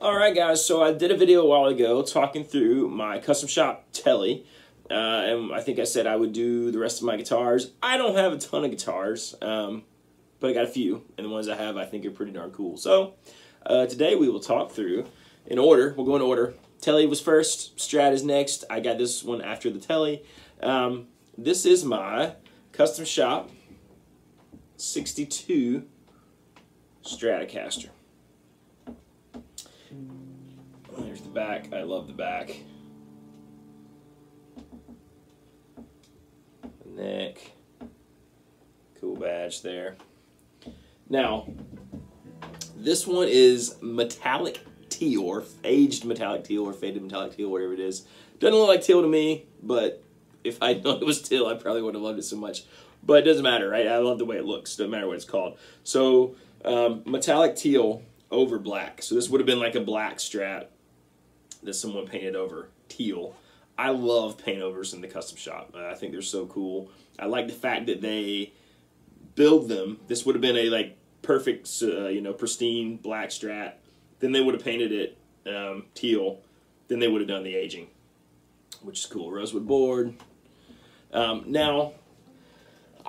Alright guys, so I did a video a while ago talking through my custom shop telly, and I think I said I would do the rest of my guitars. I don't have a ton of guitars, but I got a few, and the ones I have I think are pretty darn cool. So today we will talk through, in order, we'll go in order. Telly was first, Strat is next, I got this one after the telly. This is my custom shop 62 Stratocaster. There's the back. I love the back. The neck. Cool badge there. Now, this one is metallic teal, or aged metallic teal, or faded metallic teal, whatever it is. Doesn't look like teal to me, but if I'd known it was teal, I probably would have loved it so much. But it doesn't matter, right? I love the way it looks. Doesn't matter what it's called. So, metallic teal over black. So this would have been like a black Strat that someone painted over teal. I love paint overs in the custom shop. I think they're so cool. I like the fact that they build them. This would have been a like perfect, pristine black Strat. Then they would have painted it teal. Then they would have done the aging, which is cool. Rosewood board. Now,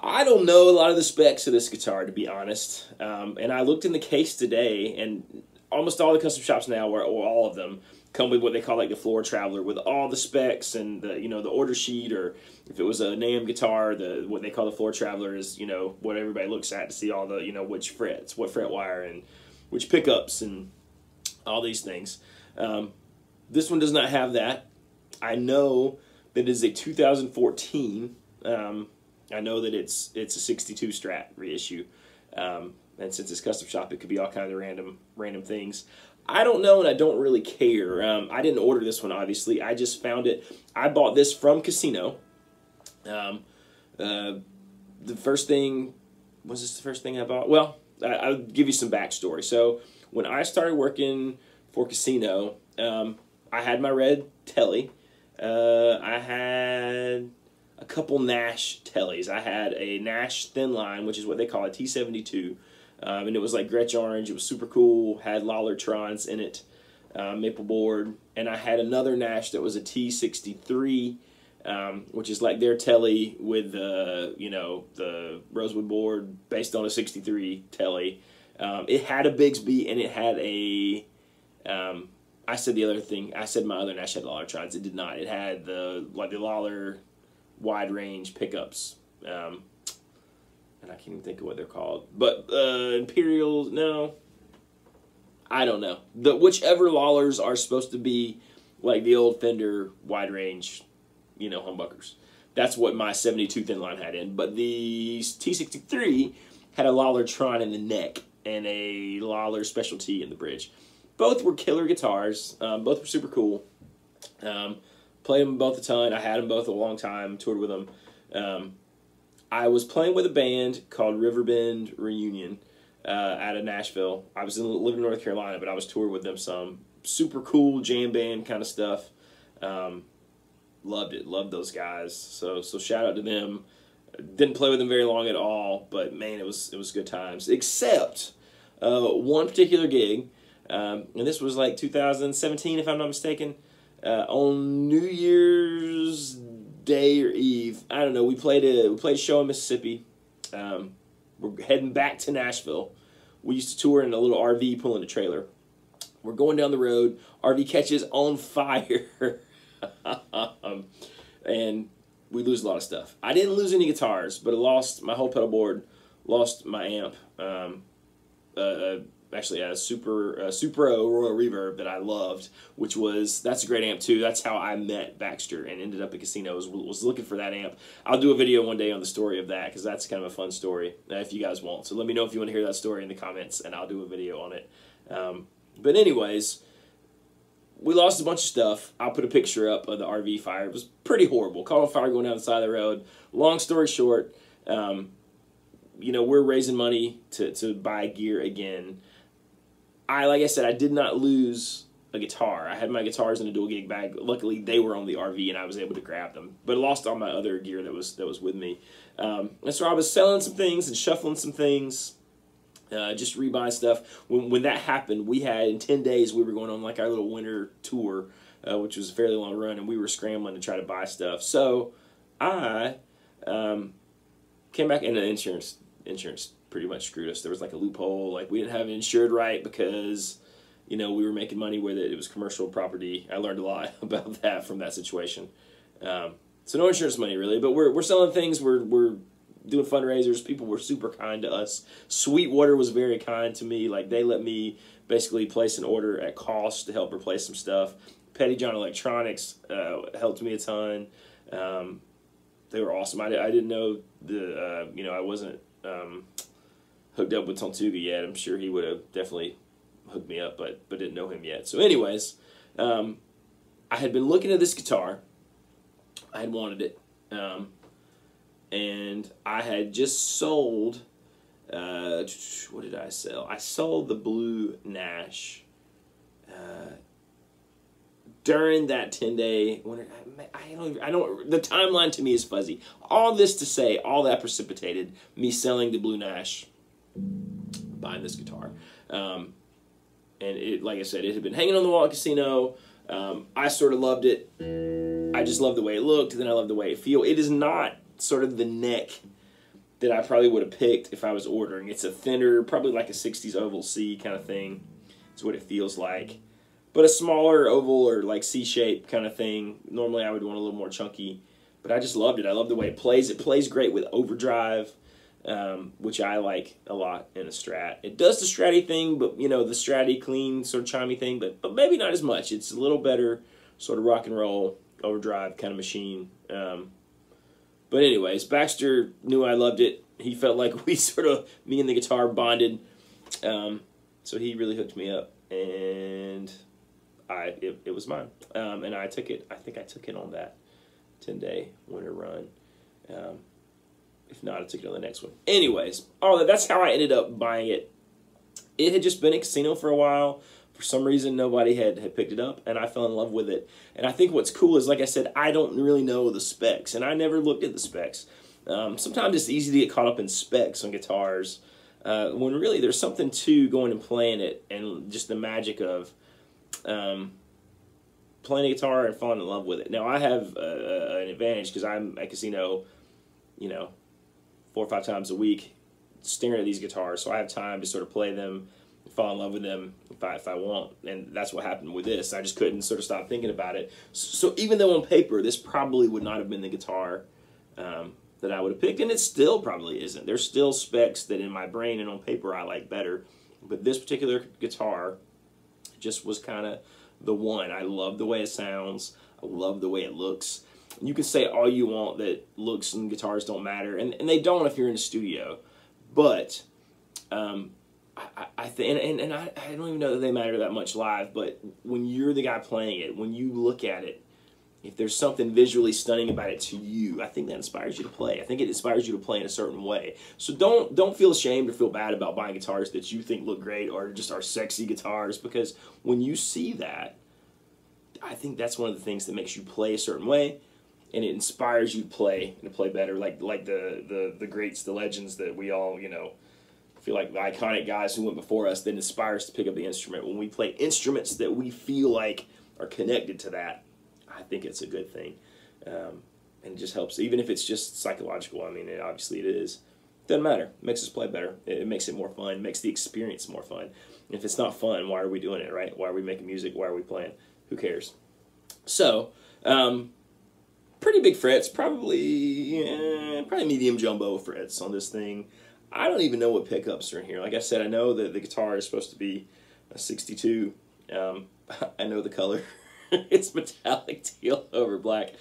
I don't know a lot of the specs of this guitar, to be honest. And I looked in the case today, and almost all the custom shops now, or all of them, come with what they call like the floor traveler, with all the specs and the the order sheet, or if it was a NAMM guitar, what they call the floor traveler is what everybody looks at to see all the which frets, what fret wire, and which pickups, and all these things. This one does not have that. I know that it is a 2014. I know that it's a 62 Strat reissue, and since it's custom shop, it could be all kinds of random things. I don't know, and I don't really care. I didn't order this one, obviously. I just found it. I bought this from Casino. The first thing, was this the first thing I bought? Well, I'll give you some backstory. So when I started working for Casino, I had my red telly. I had a couple Nash tellies. I had a Nash thin line, which is what they call a T72. And it was like Gretsch orange. It was super cool. Had Lollertrons in it, maple board. And I had another Nash that was a T63, which is like their telly with the rosewood board based on a 63 telly. It had a Bigsby, and it had a I said the other thing. I said my other Nash had Lollertrons. It did not. It had the Lollar wide range pickups. And I can't even think of what they're called. But Imperials, no. I don't know. Whichever Lollars are supposed to be like the old Fender wide range, humbuckers. That's what my 72 thin line had in. But the T63 had a Lollartron in the neck and a Lollar specialty in the bridge. Both were killer guitars. Both were super cool. Played them both a ton. I had them both a long time. Toured with them. I was playing with a band called Riverbend Reunion out of Nashville. I was living in North Carolina, but I was touring with them some. Super cool jam band kind of stuff. Loved it. Loved those guys. So shout out to them. Didn't play with them very long at all, but man, it was good times. Except one particular gig, and this was like 2017, if I'm not mistaken. On New Year's Day or Eve, I don't know. We played a show in Mississippi. We're heading back to Nashville. We used to tour in a little RV pulling a trailer. We're going down the road. RV catches on fire, and we lose a lot of stuff. I didn't lose any guitars, but I lost my whole pedal board. Lost my amp. Actually, a Supro Royal Reverb that I loved, that's a great amp too. That's how I met Baxter and ended up at Casino, was looking for that amp. I'll do a video one day on the story of that, because that's kind of a fun story if you guys want. So let me know if you want to hear that story in the comments, and I'll do a video on it. But anyways, we lost a bunch of stuff. I'll put a picture up of the RV fire. It was pretty horrible. Caught on fire going down the side of the road. Long story short, we're raising money to buy gear again. Like I said, I did not lose a guitar. I had my guitars in a dual gig bag. Luckily, they were on the RV, and I was able to grab them. But I lost all my other gear that was with me. And so I was selling some things and shuffling some things. just rebuy stuff. When that happened, we had, in 10 days, we were going on like our little winter tour, which was a fairly long run, and we were scrambling to try to buy stuff. So I came back, and the insurance pretty much screwed us. There was like a loophole, like we didn't have it insured right because, you know, we were making money with it. It was commercial property. I learned a lot about that from that situation. So no insurance money really, but we're selling things. We're doing fundraisers. People were super kind to us. Sweetwater was very kind to me. Like, they let me basically place an order at cost to help replace some stuff. Petty John Electronics helped me a ton. They were awesome. I didn't know the you know, I wasn't hooked up with Tontuga yet. I'm sure he would have definitely hooked me up, but didn't know him yet. So anyways, I had been looking at this guitar. I had wanted it. And I had just sold, what did I sell? I sold the Blue Nash during that 10-day winter. I don't, the timeline to me is fuzzy. All this to say, all that precipitated me selling the Blue Nash, buying this guitar. And it, like I said, it had been hanging on the wall at Casino. I sort of loved it. I just loved the way it looked, and then I loved the way it feel. It is not sort of the neck that I probably would have picked if I was ordering. It's a thinner, probably like a 60s oval C kind of thing. It's what it feels like. But a smaller oval or like C-shape kind of thing. Normally I would want a little more chunky, but I just loved it. I love the way it plays. It plays great with overdrive, which I like a lot in a Strat. It does the Stratty thing, but you know, the Stratty clean sort of chimey thing, but maybe not as much. It's a little better sort of rock and roll overdrive kind of machine. But anyways, Baxter knew I loved it. He felt like we sort of, me and the guitar bonded. So he really hooked me up, and it was mine. And I took it. I think I took it on that 10-day winter run. If not, I took it on the next one. Anyways, that's how I ended up buying it. It had just been at Casino for a while. For some reason, nobody had picked it up, and I fell in love with it. And I think what's cool is, like I said, I don't really know the specs, and I never looked at the specs. Sometimes it's easy to get caught up in specs on guitars, when really there's something to going and playing it, and just the magic of playing a guitar and falling in love with it. Now, I have an advantage because I'm at Casino, you know, 4 or 5 times a week staring at these guitars, so I have time to sort of play them, fall in love with them if I want, and that's what happened with this. I just couldn't sort of stop thinking about it. So even though on paper this probably would not have been the guitar that I would have picked, and it still probably isn't. There's still specs that in my brain and on paper I like better, but this particular guitar just was kind of the one. I love the way it sounds. I love the way it looks. You can say all you want that looks and guitars don't matter, and they don't if you're in the studio, but I think, and I don't even know that they matter that much live, but when you're the guy playing it, when you look at it, if there's something visually stunning about it to you, I think that inspires you to play. I think it inspires you to play in a certain way. So don't feel ashamed or feel bad about buying guitars that you think look great or just are sexy guitars, because when you see that, I think that's one of the things that makes you play a certain way, and it inspires you to play and to play better, like the greats, the legends that we all, you know, feel like the iconic guys who went before us, that inspire us to pick up the instrument. When we play instruments that we feel like are connected to that, I think it's a good thing. And it just helps, even if it's just psychological. I mean, obviously it is. It doesn't matter. It makes us play better. It makes it more fun. It makes the experience more fun. And if it's not fun, why are we doing it, right? Why are we making music? Why are we playing? Who cares? So, pretty big frets, probably medium jumbo frets on this thing. I don't even know what pickups are in here. Like I said, I know that the guitar is supposed to be a 62. I know the color. It's metallic teal over black.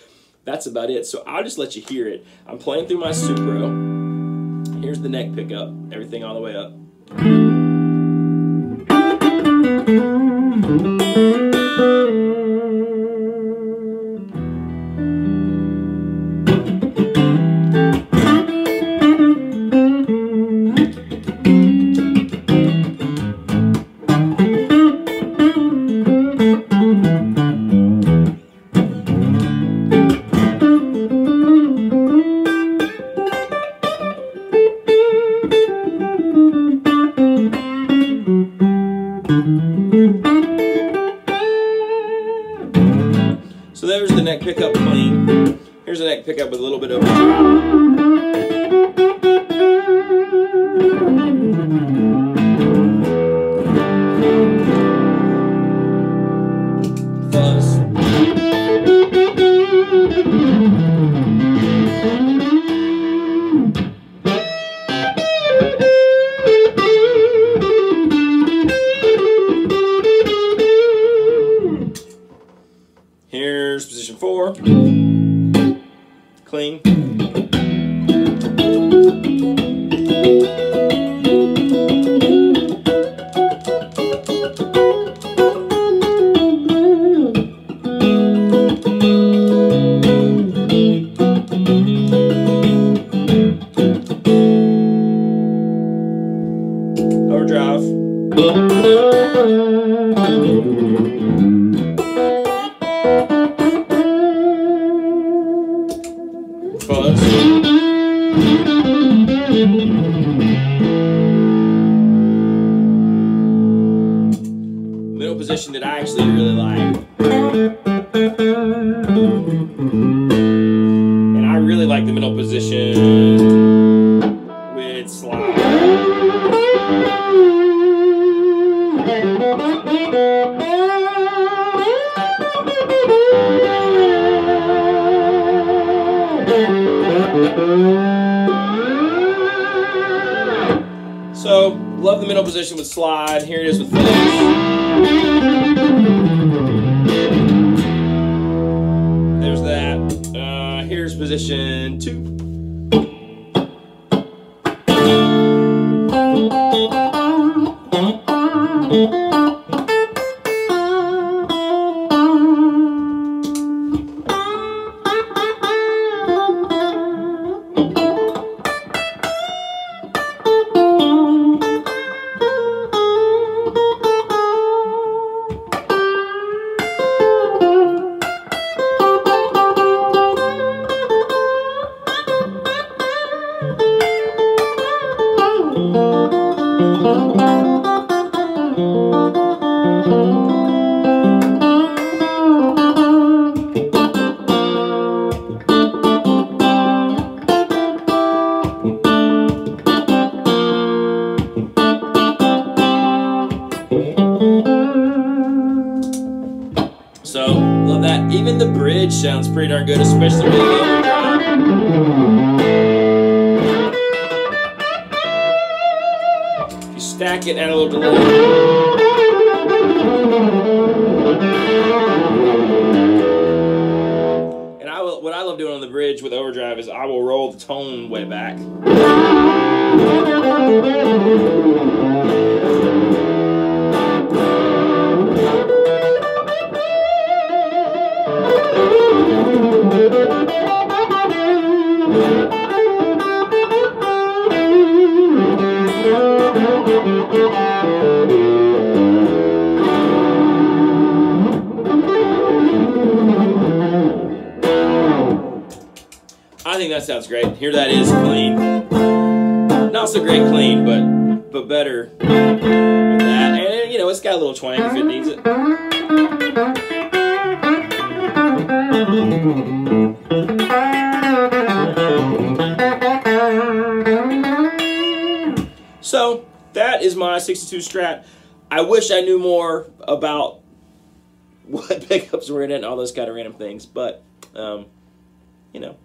That's about it. So I'll just let you hear it. I'm playing through my Supro. Here's the neck pickup. Everything all the way up. So there's the neck pickup clean. Here's the neck pickup with a little bit of fuzz. Here's position 4. Clean. Overdrive. Fuzz. Middle position that I actually really like. And I really like the middle position with slide. So, love the middle position with slide. Here it is with fuzz. There's that. Here's position 2. So, love that. Even the bridge sounds pretty darn good, especially with the overdrive. If you stack it, add a little delay. And what I love doing on the bridge with overdrive is I will roll the tone way back. I think that sounds great. Here that is clean. Not so great clean, but better with that. And you know, it's got a little twang if it needs it. So that is my 62 Strat. I wish I knew more about what pickups were in it and all those kind of random things, but you know,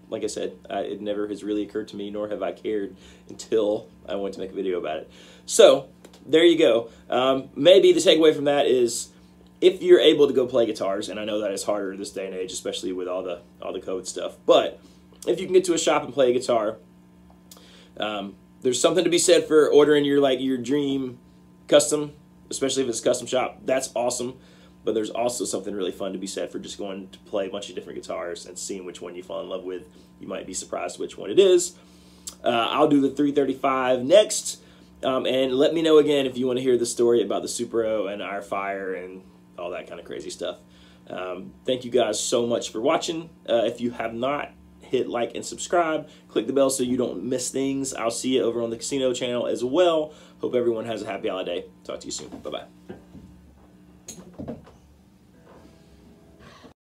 like I said, it never has really occurred to me, nor have I cared until I went to make a video about it. So there you go. Maybe the takeaway from that is, if you're able to go play guitars, and I know that is harder this day and age, especially with all the COVID stuff, but if you can get to a shop and play a guitar, there's something to be said for ordering your dream custom, especially if it's a custom shop. That's awesome. But there's also something really fun to be said for just going to play a bunch of different guitars and seeing which one you fall in love with. You might be surprised which one it is. I'll do the 335 next. And let me know again if you want to hear the story about the Supro and our fire and all that kind of crazy stuff. Thank you guys so much for watching. If you have not, hit like and subscribe. Click the bell so you don't miss things. I'll see you over on the Casino channel as well. Hope everyone has a happy holiday. Talk to you soon. Bye-bye.